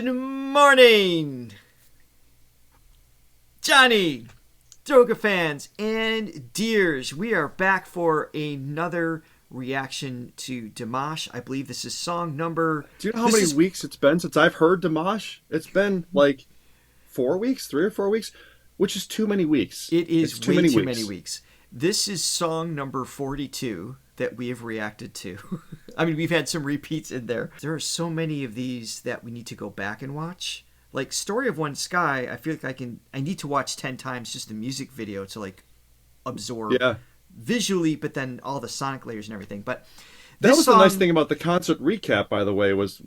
Good morning, Johnny, Throga fans, and dears. We are back for another reaction to Dimash. I believe this is song number... Do you know how many weeks it's been since I've heard Dimash? It's been like 4 weeks, 3 or 4 weeks, which is too many weeks. It is way too many weeks. This is song number 42 that we have reacted to. I mean, we've had some repeats in there. There are so many of these that we need to go back and watch. Like Story of One Sky, I feel like I need to watch 10 times just the music video to like absorb visually, but then all the sonic layers and everything. But that was the nice thing about the concert recap, by the way, was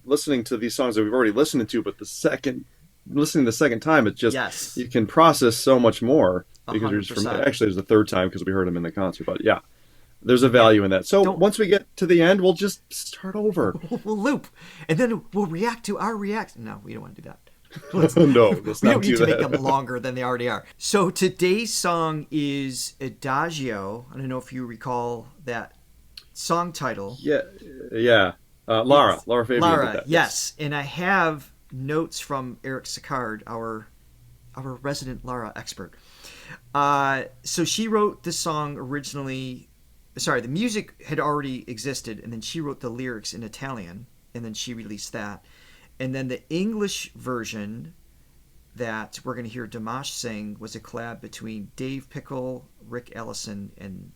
listening to these songs that we've already listened to, but listening the second time, it's just, you can process so much more. Because actually, it was the third time because we heard him in the concert. But yeah, there's a value in that. So once we get to the end, we'll just start over. We'll loop, and then we'll react to our reaction. No, we don't want to do that. Let's not do that. We don't need to make them longer than they already are. So today's song is Adagio. I don't know if you recall that song title. Yeah. Lara Fabian did that. Yes. And I have notes from Eric Sicard, our resident Lara expert. So she wrote the song originally. Sorry, the music had already existed, and then she wrote the lyrics in Italian, and then she released that. And then the English version that we're going to hear Dimash sing was a collab between Dave Pickle, Rick Ellison, and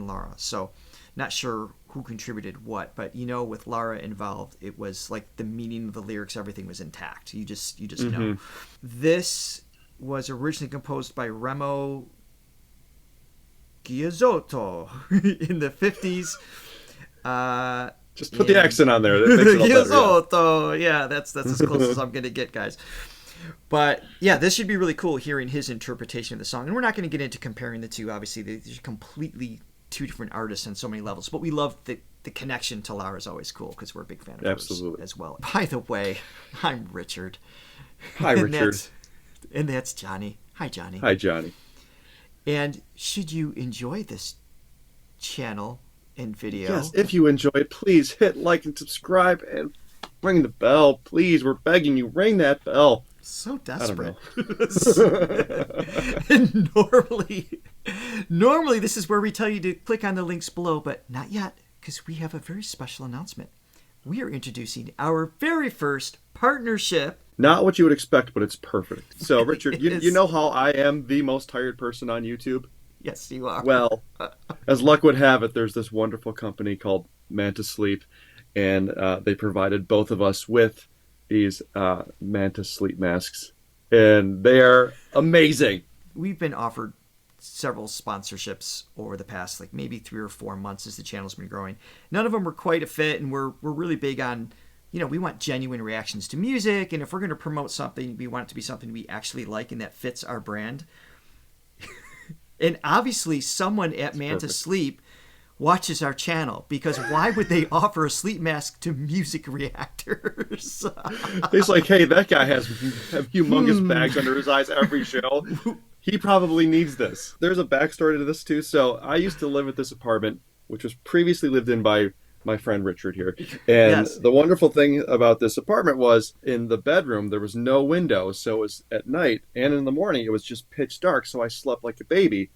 Lara. So not sure who contributed what, but with Lara involved, it was like the meaning of the lyrics, everything was intact. You just know. This was originally composed by Remo Giazzotto in the 50s. Just put the accent on there. That makes it all better, yeah, that's as close as I'm going to get, guys. But yeah, this should be really cool hearing his interpretation of the song. And we're not going to get into comparing the two. Obviously, they're completely two different artists on so many levels. But we love the connection to Lara is always cool because we're a big fan of hers as well. By the way, I'm Richard. Hi, Richard. And that's Johnny. Hi, Johnny. Hi, Johnny. And should you enjoy this channel and video... Yes, if you enjoy it, please hit like and subscribe and ring the bell. Please, we're begging you, ring that bell. So desperate. I don't know. Normally, this is where we tell you to click on the links below, but not yet, because we have a very special announcement. We are introducing our very first partnership. Not what you would expect, but it's perfect. So, Richard, you know how I am the most tired person on YouTube? Yes, you are. Well, as luck would have it, there's this wonderful company called Manta Sleep, and they provided both of us with these Manta Sleep masks, and they are amazing. We've been offered several sponsorships over the past, like maybe 3 or 4 months as the channel's been growing. None of them were quite a fit, and we're really big on... we want genuine reactions to music, and if we're going to promote something, we want it to be something we actually like and that fits our brand. And obviously, someone at Manta Sleep watches our channel, because why would they offer a sleep mask to music reactors? It's like, hey, that guy has humongous bags under his eyes every show. He probably needs this. There's a backstory to this, too. So I used to live at this apartment, which was previously lived in by my friend Richard here. And the wonderful thing about this apartment was in the bedroom, there was no window. So it was at night, and in the morning, it was just pitch dark. So I slept like a baby.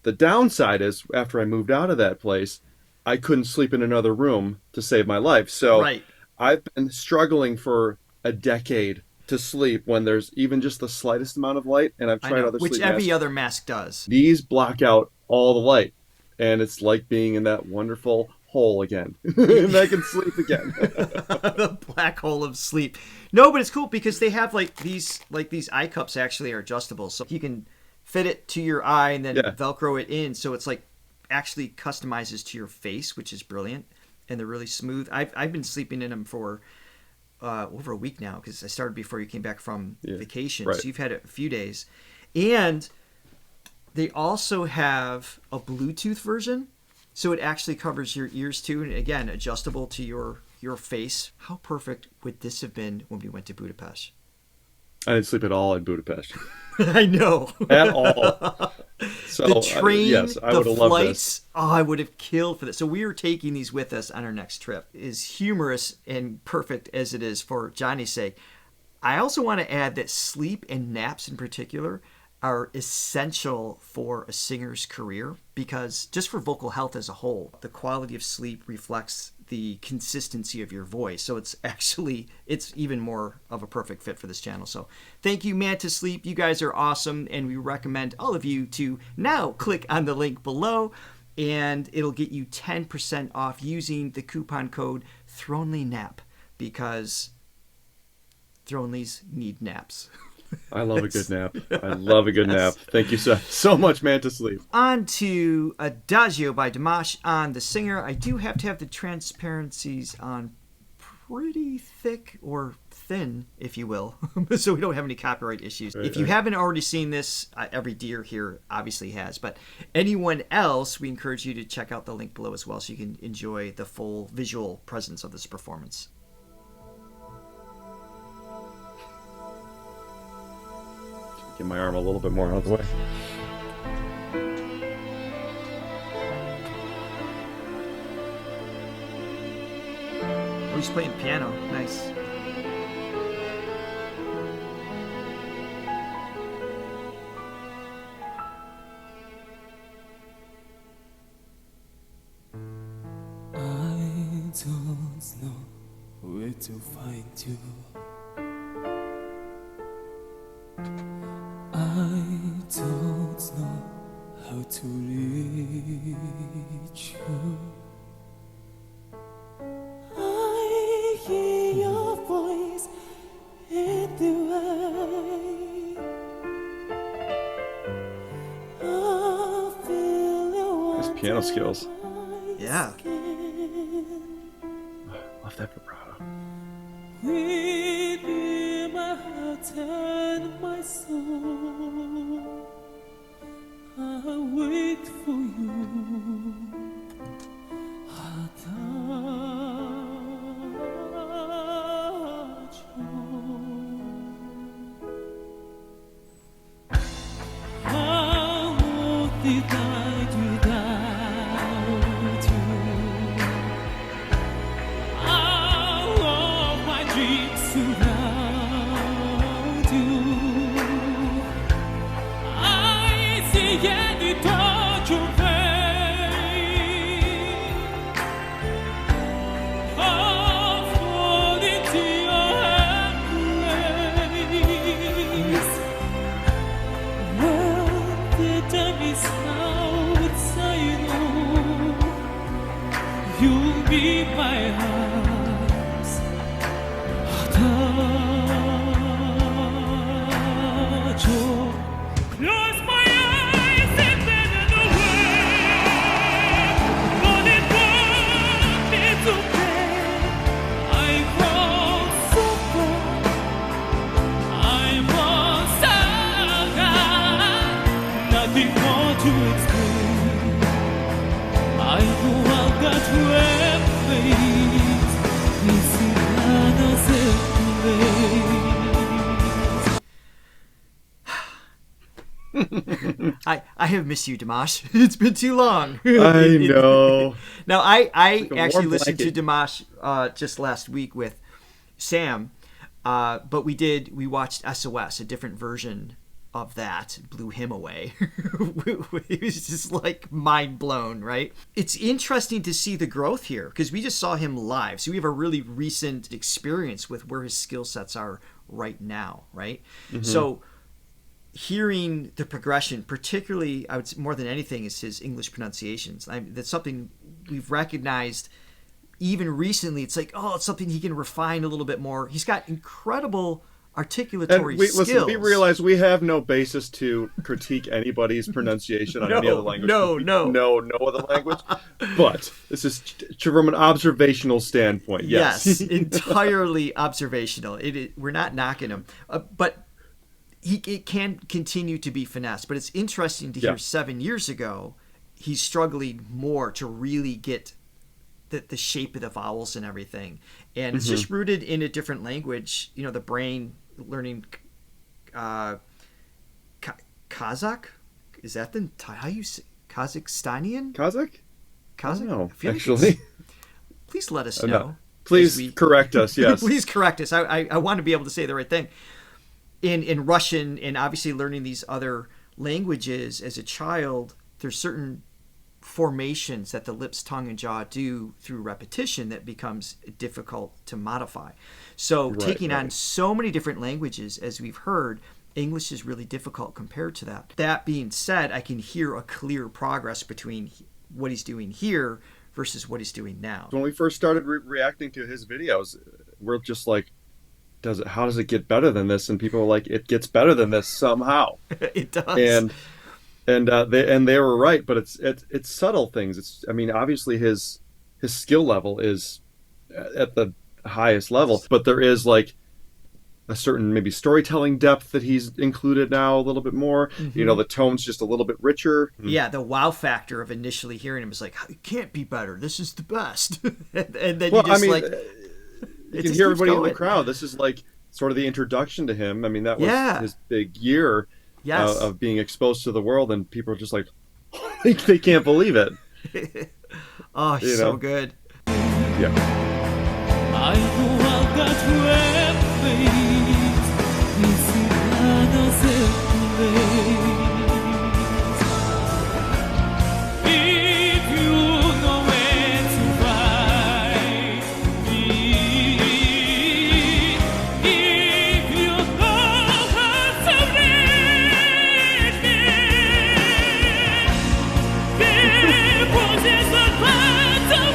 The downside is, after I moved out of that place, I couldn't sleep in another room to save my life. So I've been struggling for a decade to sleep when there's even just the slightest amount of light. And I've tried other sleep masks. Which every other mask does. These block out all the light. And it's like being in that wonderful hole again. And I can sleep again. The black hole of sleep. No, but it's cool because they have these eye cups actually are adjustable. So you can fit it to your eye and then Velcro it in. So it's like actually customizes to your face, which is brilliant. And they're really smooth. I've been sleeping in them for over a week now because I started before you came back from vacation. So you've had it a few days. And they also have a Bluetooth version. So it actually covers your ears too, and again, adjustable to your face. How perfect would this have been when we went to Budapest? I didn't sleep at all in Budapest. I know. At all. So, The train, yes, I the would have loved flights. this. Oh, I would have killed for this. So we are taking these with us on our next trip. As humorous and perfect as it is for Johnny's sake, I also want to add that sleep and naps in particular are essential for a singer's career, because just for vocal health as a whole, the quality of sleep reflects the consistency of your voice. So it's even more of a perfect fit for this channel. So thank you, Manta Sleep. You guys are awesome, and we recommend all of you to now click on the link below, and it'll get you 10% off using the coupon code THRONLYNAP, because Thronelys need naps. I love a good nap. I love a good nap. Thank you so much, man, to sleep. On to Adagio by Dimash on the singer. I do have to have the transparencies on pretty thick or thin, if you will, so we don't have any copyright issues. If you haven't already seen this, every deer here obviously has, but anyone else, we encourage you to check out the link below as well so you can enjoy the full visual presence of this performance. Get my arm a little bit more out of the way. Oh, he's playing piano. Nice. I don't know where to find you. I don't know how to reach you. I hear your voice in the way. I feel your His piano skills. Yeah. Love that vibrato. Within my heart and my soul, I wait for you. Adagio. How did I do without you? All of my dreams surround you. I see any touch of pain. I'll fall into your embrace. Well, the time is outside, you'll be my arms. Adagio. Close my eyes and then away. But it won't be too bad. I've gone so far. I'm on saga. Nothing more to explain. I know I've got ways. This is another place. I have missed you, Dimash. It's been too long. I know. Now, I like a actually warm listened to blanket. Dimash just last week with Sam, but we watched SOS, a different version of that. Blew him away. It was just like mind blown, right? It's interesting to see the growth here because we just saw him live, so we have a really recent experience with where his skill sets are right now, right? So hearing the progression, particularly, I would say more than anything, is his English pronunciations. That's something we've recognized even recently. It's like, oh, it's something he can refine a little bit more. He's got incredible And articulatory skills. listen, we realize we have no basis to critique anybody's pronunciation on any other language. no. No other language. But this is from an observational standpoint. Yes. Entirely observational. We're not knocking him, but it can continue to be finessed. But it's interesting to hear 7 years ago he's struggling more to really get the shape of the vowels and everything, and it's just rooted in a different language. You know, the brain learning Kazakh. Is that how you say Kazakhstanian? Kazakh? Kazakh? No, I feel like actually. please let us No. know. Please correct us, yes. Please correct us. I want to be able to say the right thing. In Russian, and obviously learning these other languages as a child, there's certain formations that the lips, tongue, and jaw do through repetition that becomes difficult to modify. So taking on so many different languages, as we've heard, English is really difficult compared to that. That being said, I can hear a clear progress between what he's doing here versus what he's doing now. When we first started reacting to his videos, we're just like, how does it get better than this? And people were like, it gets better than this somehow. It does. And they were right, but it's subtle things. Obviously his skill level is at the highest level, but there is like a certain maybe storytelling depth that he's included now a little bit more. Mm-hmm. The tone's just a little bit richer. Yeah, the wow factor of initially hearing him is like, it can't be better. This is the best. and then you just you can hear everybody in the crowd. This is like sort of the introduction to him. That was his big year of being exposed to the world, and people are just like, they can't believe it. Oh, he's so good. Yeah. I know I've got weapons, this is another place. If you know where to find me, if you know how to reach me, there was just a part of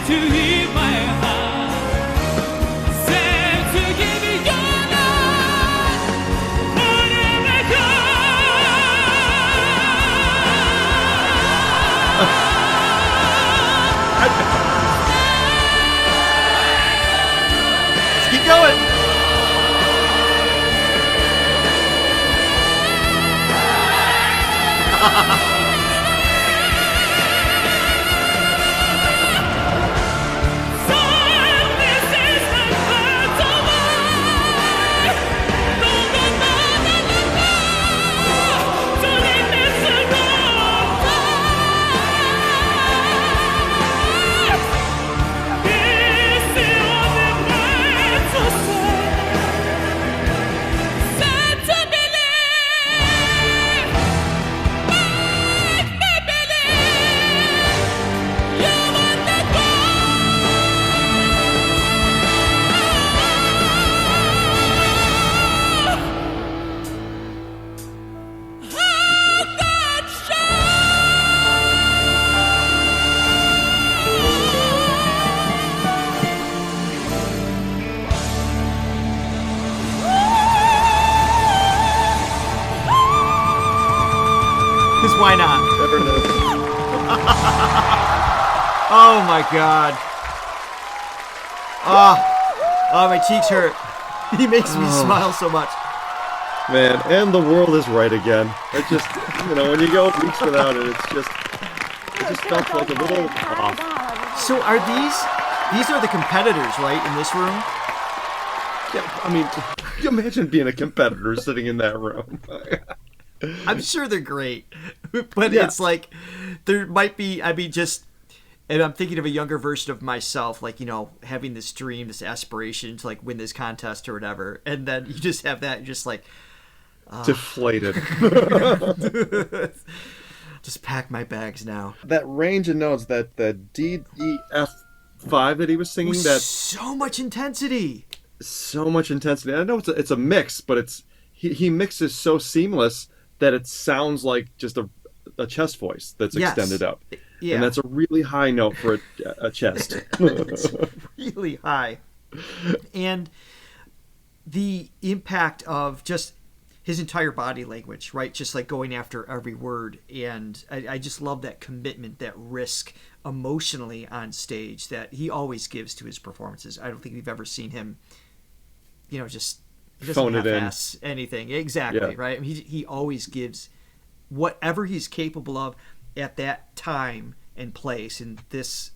to leave my heart, said to give me your love, forever Let's keep going. Why not? Never knew. Oh my god. Oh, my cheeks hurt. He makes me smile so much. Man, and the world is right again. It just, when you go weeks without it, it just felt like a little off. So are these are the competitors, right, in this room? Yeah, imagine being a competitor sitting in that room. I'm sure they're great, but it's like there might be. And I'm thinking of a younger version of myself, like having this dream, this aspiration to like win this contest or whatever, and then you just have that, you're just like deflated. Just pack my bags now. That range of notes, that D-E-F-5 that he was singing, that so much intensity. So much intensity. I know it's a mix, but he mixes so seamless that it sounds like just a chest voice that's extended up. Yeah. And that's a really high note for a chest. It's really high. And the impact of just his entire body language, right? Just like going after every word. And I just love that commitment, that risk emotionally on stage that he always gives to his performances. I don't think we've ever seen him just he doesn't Phone it in. half-ass anything. Exactly, Yeah. right? I mean, he always gives whatever he's capable of at that time and place in this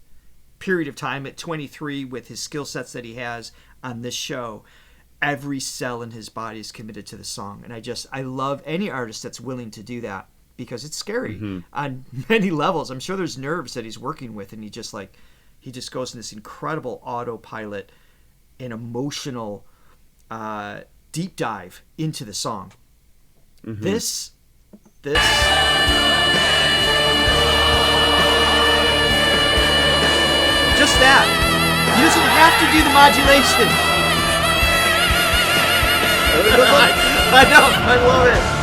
period of time at 23 with his skill sets that he has on this show. Every cell in his body is committed to the song, and I love any artist that's willing to do that, because it's scary on many levels. I'm sure there's nerves that he's working with, and he just goes in this incredible autopilot and emotional deep dive into the song. This just that. He doesn't have to do the modulation. I know. I love it.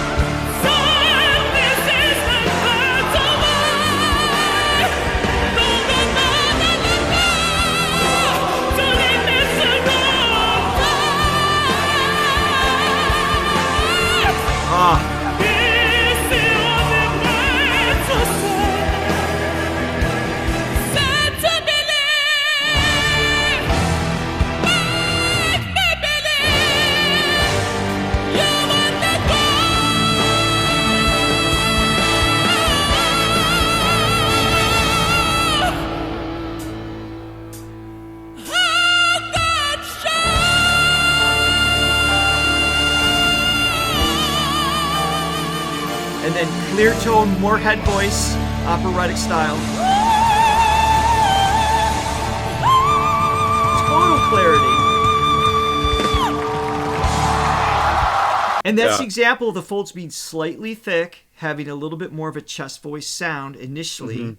And then clear tone, more head voice, operatic style. Total clarity. And that's the example of the folds being slightly thick, having a little bit more of a chest voice sound initially.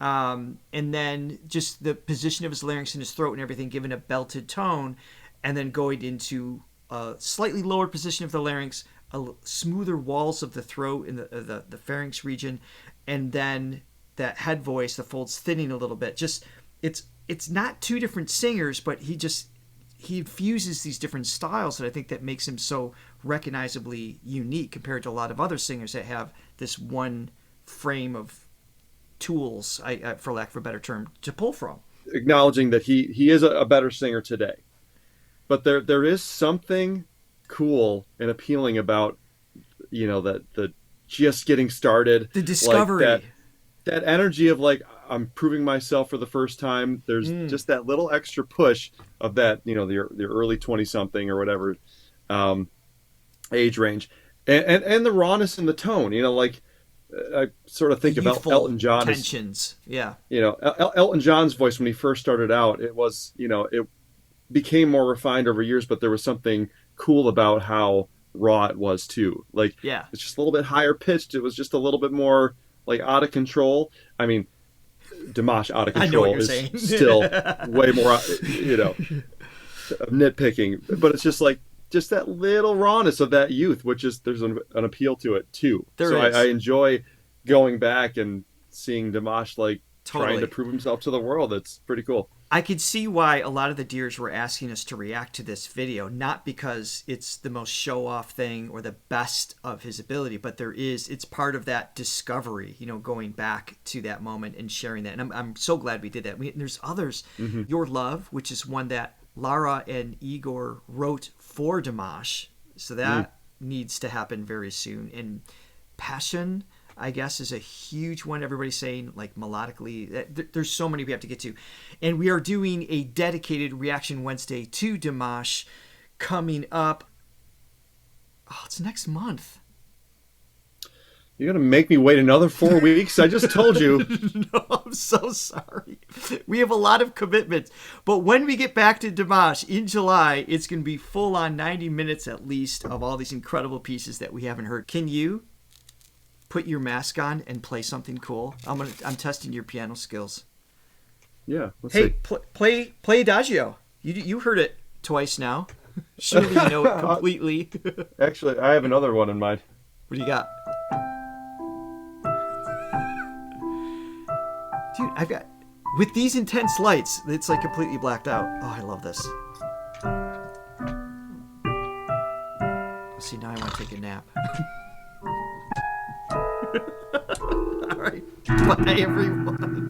And then just the position of his larynx and his throat and everything, given a belted tone, and then going into a slightly lower position of the larynx, smoother walls of the throat in the pharynx region, and then that head voice, the folds thinning a little bit. Just it's not two different singers, but he infuses these different styles that I think that makes him so recognizably unique compared to a lot of other singers that have this one frame of tools, for lack of a better term, to pull from. Acknowledging that he is a better singer today, but there is something cool and appealing about that the just getting started, the discovery, like that energy of like, I'm proving myself for the first time. There's just that little extra push of that, the early 20 something or whatever age range, and the rawness in the tone. Like I sort of think about Elton John tensions. Elton John's voice when he first started out, it was it became more refined over years, but there was something cool about how raw it was too. Like, it's just a little bit higher pitched. It was just a little bit more like out of control. I mean, Dimash out of control is still way more, nitpicking, but it's just like, just that little rawness of that youth, which is, there's an appeal to it too. I enjoy going back and seeing Dimash like trying to prove himself to the world. It's pretty cool. I could see why a lot of the Deers were asking us to react to this video, not because it's the most show-off thing or the best of his ability, but it's part of that discovery, going back to that moment and sharing that. And I'm so glad we did that. There's others. Your Love, which is one that Lara and Igor wrote for Dimash, so that needs to happen very soon. And Passion, I guess, is a huge one. Everybody's saying, like, melodically. There's so many we have to get to. And we are doing a dedicated Reaction Wednesday to Dimash coming up. Oh, it's next month. You're going to make me wait another 4 weeks? I just told you. No, I'm so sorry. We have a lot of commitments. But when we get back to Dimash in July, it's going to be full on 90 minutes at least of all these incredible pieces that we haven't heard. Can you put your mask on and play something cool? I'm testing your piano skills. Yeah. Let's see. Play Adagio. You heard it twice now. Surely you know it completely. Actually, I have another one in mind. What do you got? Dude, I've got, with these intense lights, it's like completely blacked out. Oh, I love this. See, now I want to take a nap. All right. Bye, everyone.